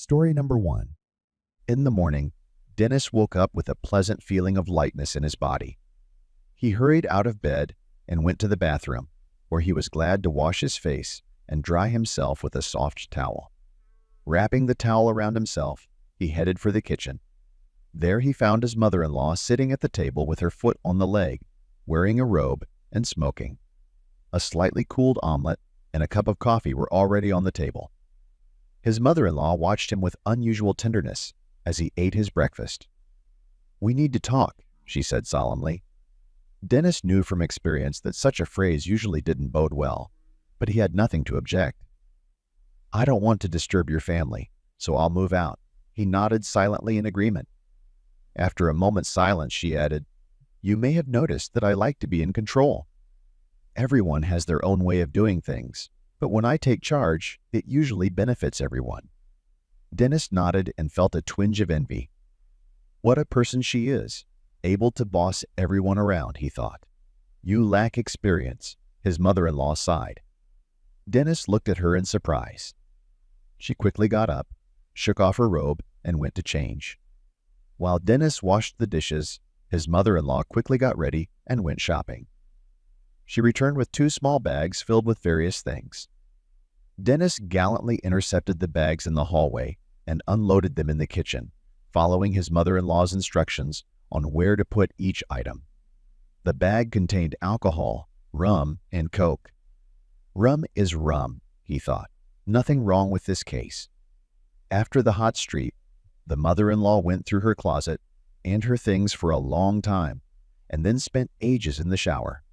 Story number 1. In the morning, Dennis woke up with a pleasant feeling of lightness in his body. He hurried out of bed and went to the bathroom, where he was glad to wash his face and dry himself with a soft towel. Wrapping the towel around himself, he headed for the kitchen. There he found his mother-in-law sitting at the table with her foot on the leg, wearing a robe and smoking. A slightly cooled omelet and a cup of coffee were already on the table. His mother-in-law watched him with unusual tenderness as he ate his breakfast. "We need to talk," she said solemnly. Dennis knew from experience that such a phrase usually didn't bode well, but he had nothing to object. "I don't want to disturb your family, so I'll move out." He nodded silently in agreement. After a moment's silence, she added, "You may have noticed that I like to be in control. Everyone has their own way of doing things, but when I take charge, it usually benefits everyone." Dennis nodded and felt a twinge of envy. What a person she is, able to boss everyone around, he thought. "You lack experience," his mother-in-law sighed. Dennis looked at her in surprise. She quickly got up, shook off her robe, and went to change. While Dennis washed the dishes, his mother-in-law quickly got ready and went shopping. She returned with 2 small bags filled with various things. Dennis gallantly intercepted the bags in the hallway and unloaded them in the kitchen, following his mother-in-law's instructions on where to put each item. The bag contained alcohol, rum, and coke. Rum is rum, he thought. Nothing wrong with this case. After the hot street, the mother-in-law went through her closet and her things for a long time, and then spent ages in the shower.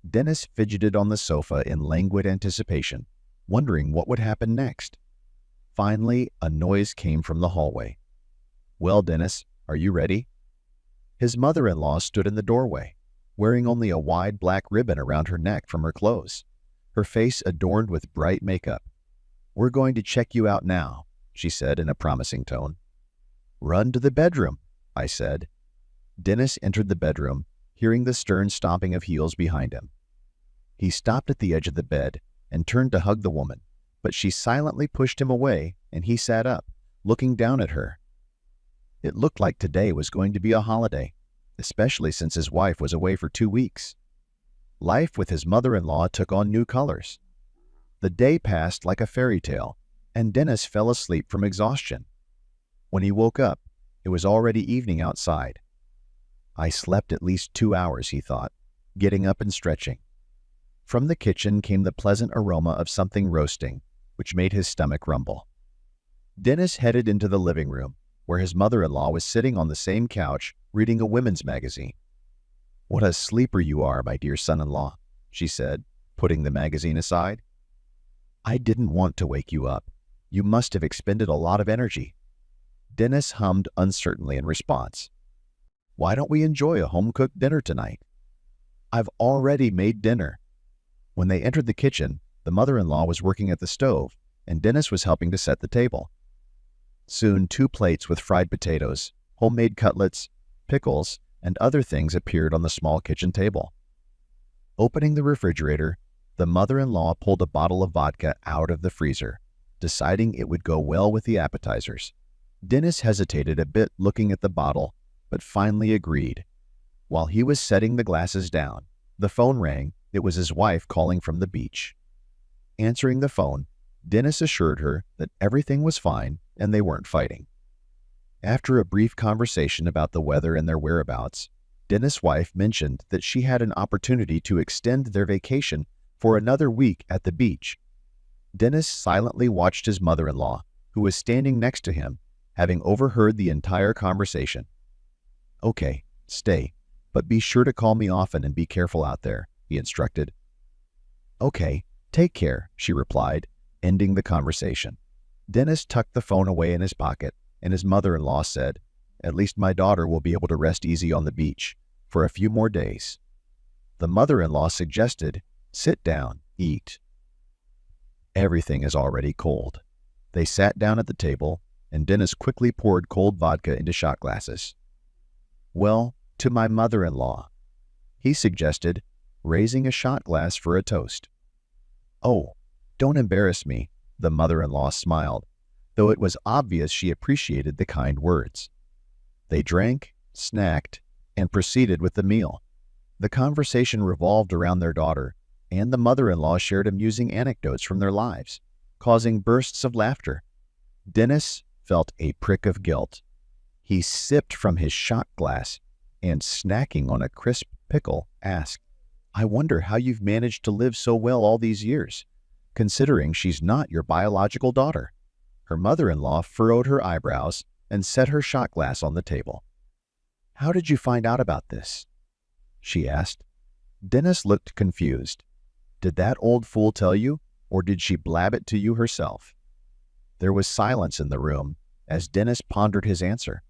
Dennis fidgeted on the sofa in languid anticipation, wondering what would happen next. Finally, a noise came from the hallway. "Well, Dennis, are you ready?" His mother-in-law stood in the doorway, wearing only a wide black ribbon around her neck from her clothes, her face adorned with bright makeup. "We're going to check you out now," she said in a promising tone. "Run to the bedroom," I said. Dennis entered the bedroom, hearing the stern stomping of heels behind him. He stopped at the edge of the bed and turned to hug the woman, but she silently pushed him away, and he sat up, looking down at her. It looked like today was going to be a holiday, especially since his wife was away for 2 weeks. Life with his mother-in-law took on new colors. The day passed like a fairy tale, and Dennis fell asleep from exhaustion. When he woke up, it was already evening outside. I slept at least 2 hours, he thought, getting up and stretching. From the kitchen came the pleasant aroma of something roasting, which made his stomach rumble. Dennis headed into the living room, where his mother-in-law was sitting on the same couch reading a women's magazine. "What a sleeper you are, my dear son-in-law," she said, putting the magazine aside. "I didn't want to wake you up. You must have expended a lot of energy." Dennis hummed uncertainly in response. "Why don't we enjoy a home-cooked dinner tonight?" "I've already made dinner." When they entered the kitchen, the mother-in-law was working at the stove, and Dennis was helping to set the table. Soon 2 plates with fried potatoes, homemade cutlets, pickles, and other things appeared on the small kitchen table. Opening the refrigerator, the mother-in-law pulled a bottle of vodka out of the freezer, deciding it would go well with the appetizers. Dennis hesitated a bit looking at the bottle, but finally agreed. While he was setting the glasses down, the phone rang. It was his wife calling from the beach. Answering the phone, Dennis assured her that everything was fine and they weren't fighting. After a brief conversation about the weather and their whereabouts, Dennis' wife mentioned that she had an opportunity to extend their vacation for another week at the beach. Dennis silently watched his mother-in-law, who was standing next to him, having overheard the entire conversation. "Okay, stay, but be sure to call me often and be careful out there," he instructed. "Okay, take care," she replied, ending the conversation. Dennis tucked the phone away in his pocket, and his mother-in-law said, "At least my daughter will be able to rest easy on the beach for a few more days." The mother-in-law suggested, "Sit down, eat." "Everything is already cold." They sat down at the table, and Dennis quickly poured cold vodka into shot glasses. "Well, to my mother-in-law," he suggested, raising a shot glass for a toast. "Oh, don't embarrass me," the mother-in-law smiled. though it was obvious she appreciated the kind words. They drank, snacked, and proceeded with the meal. The conversation revolved around their daughter, and the mother-in-law shared amusing anecdotes from their lives, causing bursts of laughter. Dennis felt a prick of guilt. He sipped from his shot glass and, snacking on a crisp pickle, asked, "I wonder how you've managed to live so well all these years, considering she's not your biological daughter." Her mother-in-law furrowed her eyebrows and set her shot glass on the table. "How did you find out about this?" she asked. Dennis looked confused. "Did that old fool tell you, or did she blab it to you herself?" There was silence in the room as Dennis pondered his answer.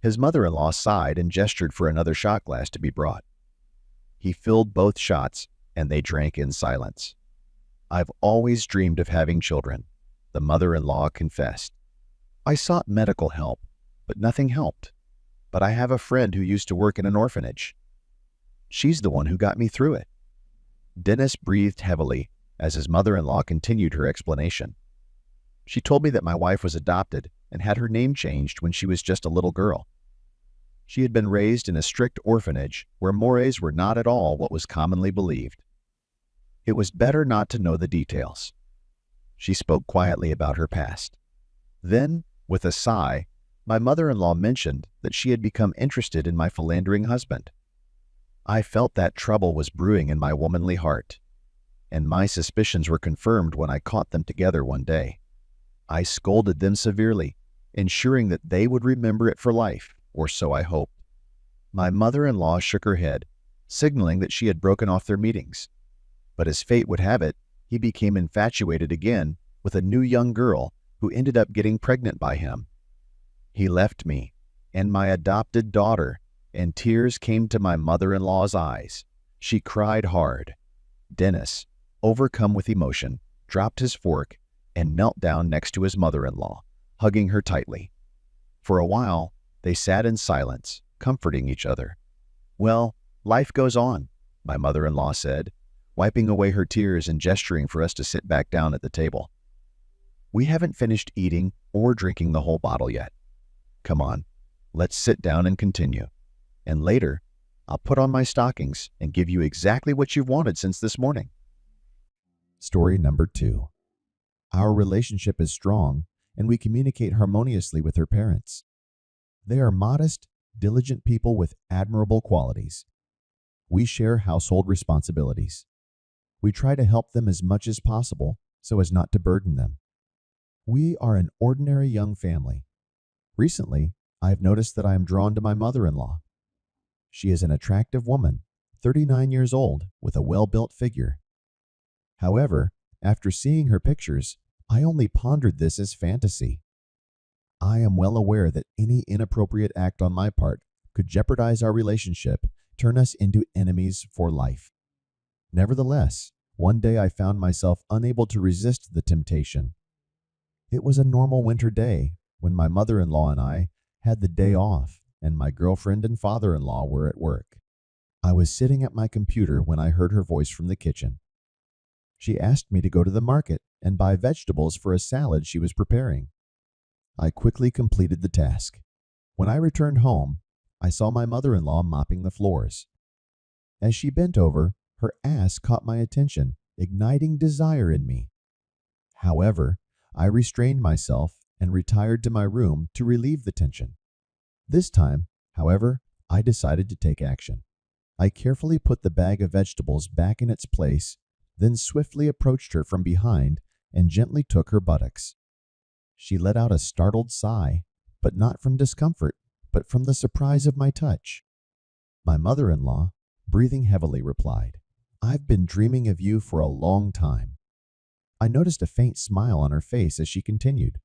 His mother-in-law sighed and gestured for another shot glass to be brought. He filled both shots, and they drank in silence. "I've always dreamed of having children," the mother-in-law confessed. "I sought medical help, but nothing helped. But I have a friend who used to work in an orphanage. She's the one who got me through it." Dennis breathed heavily as his mother-in-law continued her explanation. "She told me that my wife was adopted and had her name changed when she was just a little girl. She had been raised in a strict orphanage where mores were not at all what was commonly believed. It was better not to know the details." She spoke quietly about her past. Then, with a sigh, my mother-in-law mentioned that she had become interested in my philandering husband. I felt that trouble was brewing in my womanly heart, and my suspicions were confirmed when I caught them together one day. I scolded them severely, ensuring that they would remember it for life, or so I hoped. My mother-in-law shook her head, signaling that she had broken off their meetings. But as fate would have it, he became infatuated again with a new young girl who ended up getting pregnant by him. He left me and my adopted daughter, and tears came to my mother-in-law's eyes. She cried hard. Dennis, overcome with emotion, dropped his fork and knelt down next to his mother-in-law, hugging her tightly. For a while, they sat in silence, comforting each other. "Well, life goes on," my mother-in-law said, wiping away her tears and gesturing for us to sit back down at the table. "We haven't finished eating or drinking the whole bottle yet. Come on, let's sit down and continue. And later, I'll put on my stockings and give you exactly what you've wanted since this morning." Story number 2. Our relationship is strong, and we communicate harmoniously with her parents. They are modest, diligent people with admirable qualities. We share household responsibilities. We try to help them as much as possible so as not to burden them. We are an ordinary young family. Recently, I have noticed that I am drawn to my mother-in-law. She is an attractive woman, 39 years old, with a well-built figure. However, after seeing her pictures, I only pondered this as fantasy. I am well aware that any inappropriate act on my part could jeopardize our relationship, turn us into enemies for life. Nevertheless, one day I found myself unable to resist the temptation. It was a normal winter day when my mother-in-law and I had the day off, and my girlfriend and father-in-law were at work. I was sitting at my computer when I heard her voice from the kitchen. She asked me to go to the market and buy vegetables for a salad she was preparing. I quickly completed the task. When I returned home, I saw my mother-in-law mopping the floors. As she bent over, her ass caught my attention, igniting desire in me. However, I restrained myself and retired to my room to relieve the tension. This time, however, I decided to take action. I carefully put the bag of vegetables back in its place, then swiftly approached her from behind and gently took her buttocks. She let out a startled sigh, but not from discomfort, but from the surprise of my touch. My mother-in-law, breathing heavily, replied, "I've been dreaming of you for a long time." I noticed a faint smile on her face as she continued,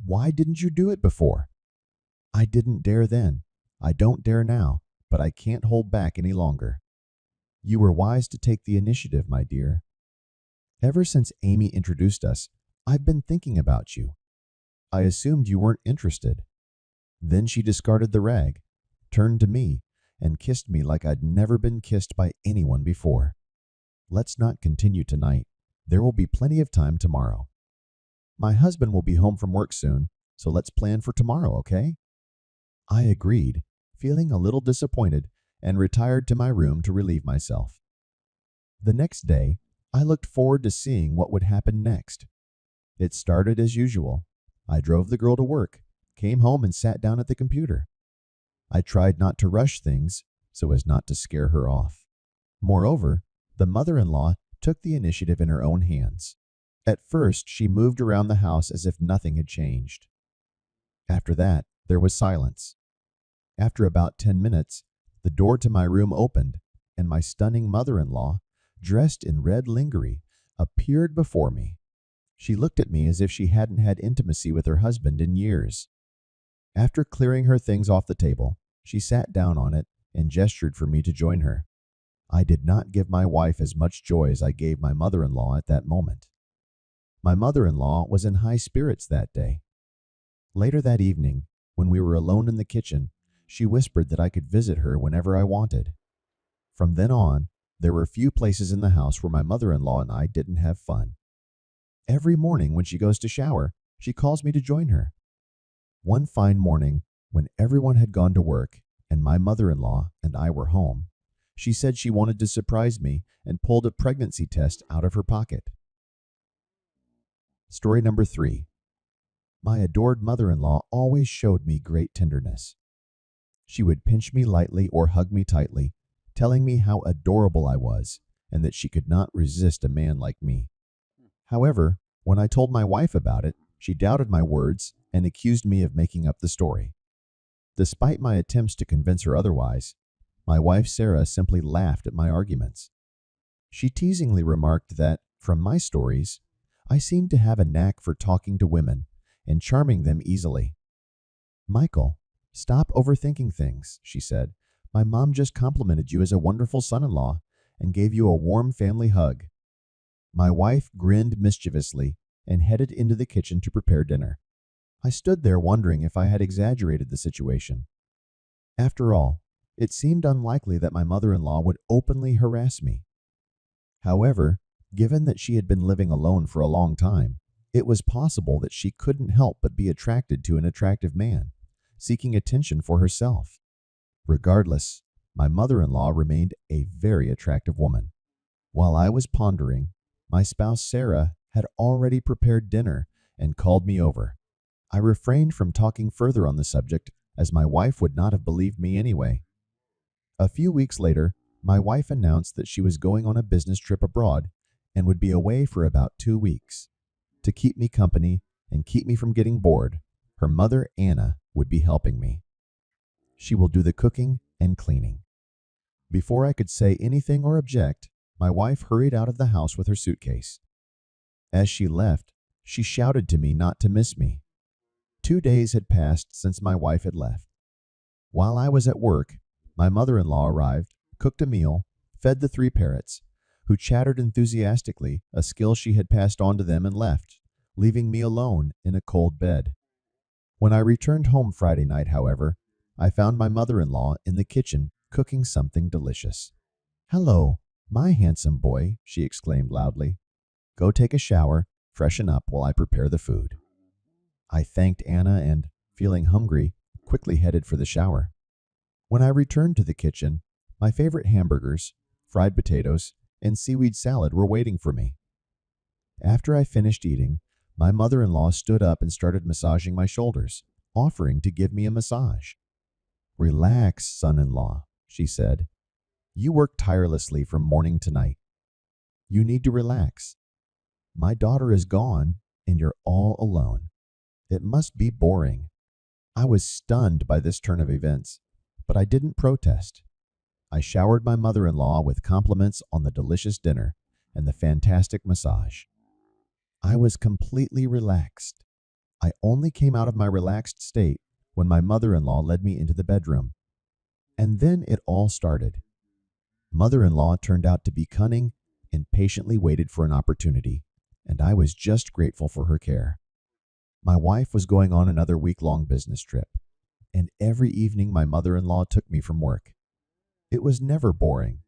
"Why didn't you do it before?" "I didn't dare then. I don't dare now, but I can't hold back any longer." "You were wise to take the initiative, my dear. Ever since Amy introduced us, I've been thinking about you. I assumed you weren't interested." Then she discarded the rag, turned to me, and kissed me like I'd never been kissed by anyone before. "Let's not continue tonight. There will be plenty of time tomorrow." My husband will be home from work soon, so let's plan for tomorrow, okay? I agreed, feeling a little disappointed, and retired to my room to relieve myself. The next day, I looked forward to seeing what would happen next. It started as usual. I drove the girl to work, came home, and sat down at the computer. I tried not to rush things so as not to scare her off. Moreover, the mother-in-law took the initiative in her own hands. At first, she moved around the house as if nothing had changed. After that, there was silence. After about 10 minutes, the door to my room opened, and my stunning mother-in-law, dressed in red lingerie, appeared before me. She looked at me as if she hadn't had intimacy with her husband in years. After clearing her things off the table, she sat down on it and gestured for me to join her. I did not give my wife as much joy as I gave my mother-in-law at that moment. My mother-in-law was in high spirits that day. Later that evening, when we were alone in the kitchen, she whispered that I could visit her whenever I wanted. From then on, there were few places in the house where my mother-in-law and I didn't have fun. Every morning when she goes to shower, she calls me to join her. One fine morning, when everyone had gone to work and my mother-in-law and I were home, she said she wanted to surprise me and pulled a pregnancy test out of her pocket. Story number 3. My adored mother-in-law always showed me great tenderness. She would pinch me lightly or hug me tightly, telling me how adorable I was and that she could not resist a man like me. However, when I told my wife about it, she doubted my words and accused me of making up the story. Despite my attempts to convince her otherwise, my wife Sarah simply laughed at my arguments. She teasingly remarked that, from my stories, I seemed to have a knack for talking to women and charming them easily. "Michael, stop overthinking things," she said. "My mom just complimented you as a wonderful son-in-law and gave you a warm family hug." My wife grinned mischievously and headed into the kitchen to prepare dinner. I stood there wondering if I had exaggerated the situation. After all, it seemed unlikely that my mother-in-law would openly harass me. However, given that she had been living alone for a long time, it was possible that she couldn't help but be attracted to an attractive man, seeking attention for herself. Regardless, my mother-in-law remained a very attractive woman. While I was pondering, my spouse Sarah had already prepared dinner and called me over. I refrained from talking further on the subject, as my wife would not have believed me anyway. A few weeks later, my wife announced that she was going on a business trip abroad and would be away for about 2 weeks. To keep me company and keep me from getting bored, her mother, Anna, would be helping me. She will do the cooking and cleaning. Before I could say anything or object, my wife hurried out of the house with her suitcase. As she left, she shouted to me not to miss me. 2 days had passed since my wife had left. While I was at work, my mother-in-law arrived, cooked a meal, fed the 3 parrots, who chattered enthusiastically, a skill she had passed on to them, and left, leaving me alone in a cold bed. When I returned home Friday night, however, I found my mother-in-law in the kitchen cooking something delicious. "Hello, my handsome boy," she exclaimed loudly. "Go take a shower, freshen up while I prepare the food." I thanked Anna and, feeling hungry, quickly headed for the shower. When I returned to the kitchen, my favorite hamburgers, fried potatoes, and seaweed salad were waiting for me. After I finished eating, my mother-in-law stood up and started massaging my shoulders, offering to give me a massage. "Relax, son-in-law," she said. "You work tirelessly from morning to night. You need to relax. My daughter is gone, and you're all alone. It must be boring." I was stunned by this turn of events, but I didn't protest. I showered my mother-in-law with compliments on the delicious dinner and the fantastic massage. I was completely relaxed. I only came out of my relaxed state when my mother-in-law led me into the bedroom. And then it all started. Mother-in-law turned out to be cunning and patiently waited for an opportunity, and I was just grateful for her care. My wife was going on another week-long business trip, and every evening my mother-in-law took me from work. It was never boring.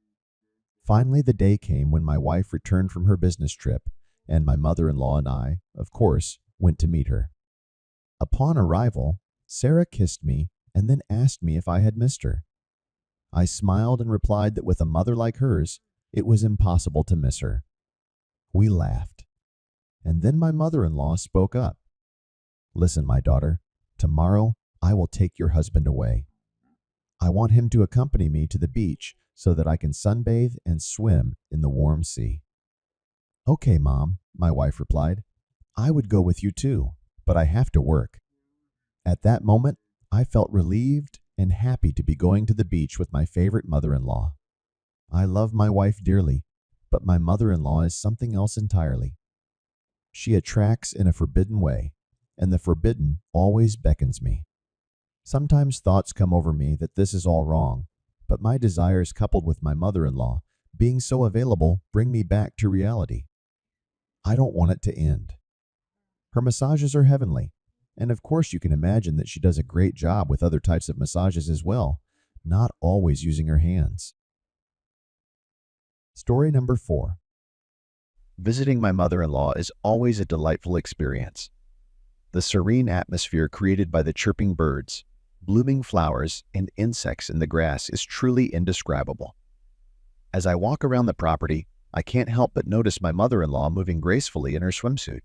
Finally, the day came when my wife returned from her business trip, and my mother-in-law and I, of course, went to meet her. Upon arrival, Sarah kissed me and then asked me if I had missed her. I smiled and replied that with a mother like hers, it was impossible to miss her. We laughed. And then my mother-in-law spoke up. "Listen, my daughter, tomorrow I will take your husband away. I want him to accompany me to the beach so that I can sunbathe and swim in the warm sea." "Okay, Mom," my wife replied. "I would go with you too, but I have to work." At that moment, I felt relieved and happy to be going to the beach with my favorite mother-in-law. I love my wife dearly, but my mother-in-law is something else entirely. She attracts in a forbidden way, and the forbidden always beckons me. Sometimes thoughts come over me that this is all wrong, but my desires coupled with my mother-in-law being so available bring me back to reality. I don't want it to end. Her massages are heavenly, and of course you can imagine that she does a great job with other types of massages as well, not always using her hands. Story number 4. Visiting my mother-in-law is always a delightful experience. The serene atmosphere created by the chirping birds, blooming flowers, and insects in the grass is truly indescribable. As I walk around the property, I can't help but notice my mother-in-law moving gracefully in her swimsuit.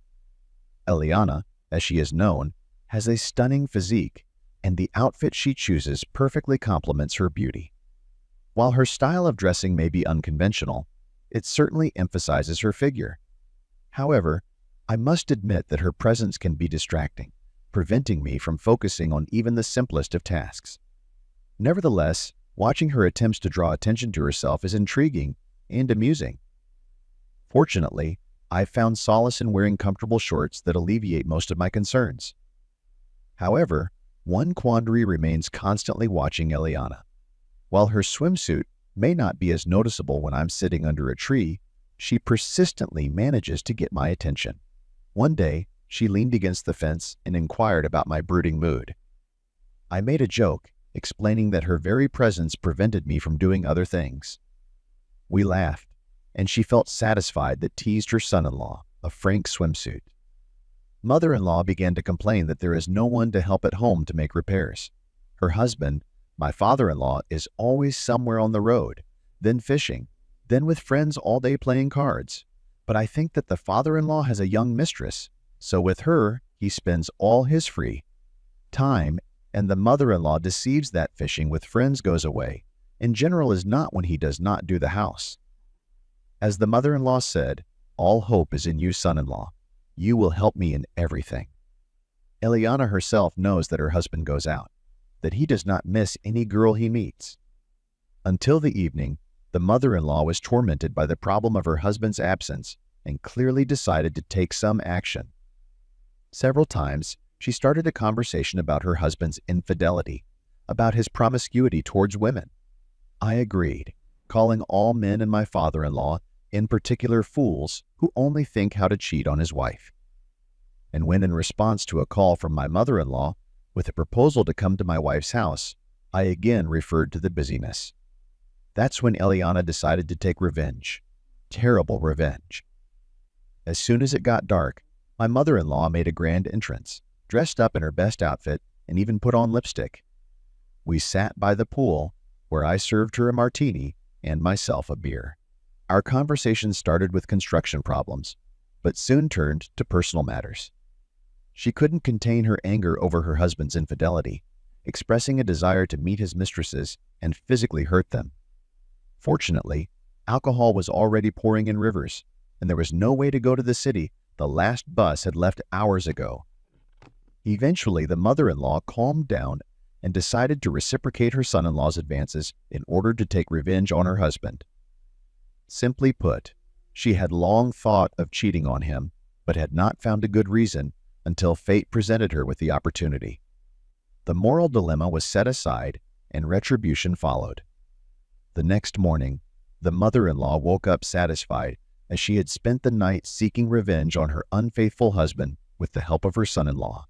Eliana, as she is known, has a stunning physique, and the outfit she chooses perfectly complements her beauty. While her style of dressing may be unconventional, it certainly emphasizes her figure. However, I must admit that her presence can be distracting, preventing me from focusing on even the simplest of tasks. Nevertheless, watching her attempts to draw attention to herself is intriguing and amusing. Fortunately, I've found solace in wearing comfortable shorts that alleviate most of my concerns. However, one quandary remains constantly watching Eliana. While her swimsuit may not be as noticeable when I'm sitting under a tree, she persistently manages to get my attention. One day, she leaned against the fence and inquired about my brooding mood. I made a joke, explaining that her very presence prevented me from doing other things. We laughed, and she felt satisfied that teased her son-in-law, a frank swimsuit. Mother-in-law began to complain that there is no one to help at home to make repairs. Her husband, my father-in-law, is always somewhere on the road, then fishing, then with friends all day playing cards. But I think that the father-in-law has a young mistress, so with her he spends all his free time, and the mother-in-law deceives that fishing with friends goes away, in general is not when he does not do the house. As the mother-in-law said, "All hope is in you, son-in-law. You will help me in everything." Eliana herself knows that her husband goes out, that he does not miss any girl he meets. Until the evening, the mother-in-law was tormented by the problem of her husband's absence and clearly decided to take some action. Several times, she started a conversation about her husband's infidelity, about his promiscuity towards women. I agreed, calling all men and my father-in-law, in particular fools who only think how to cheat on his wife. And when in response to a call from my mother-in-law with a proposal to come to my wife's house, I again referred to the busyness. That's when Eliana decided to take revenge. Terrible revenge. As soon as it got dark, my mother-in-law made a grand entrance, dressed up in her best outfit, and even put on lipstick. We sat by the pool, where I served her a martini and myself a beer. Our conversation started with construction problems, but soon turned to personal matters. She couldn't contain her anger over her husband's infidelity, expressing a desire to meet his mistresses and physically hurt them. Fortunately, alcohol was already pouring in rivers, and there was no way to go to the city. The last bus had left hours ago. Eventually, the mother-in-law calmed down and decided to reciprocate her son-in-law's advances in order to take revenge on her husband. Simply put, she had long thought of cheating on him, but had not found a good reason until fate presented her with the opportunity. The moral dilemma was set aside, and retribution followed. The next morning, the mother-in-law woke up satisfied as she had spent the night seeking revenge on her unfaithful husband with the help of her son-in-law.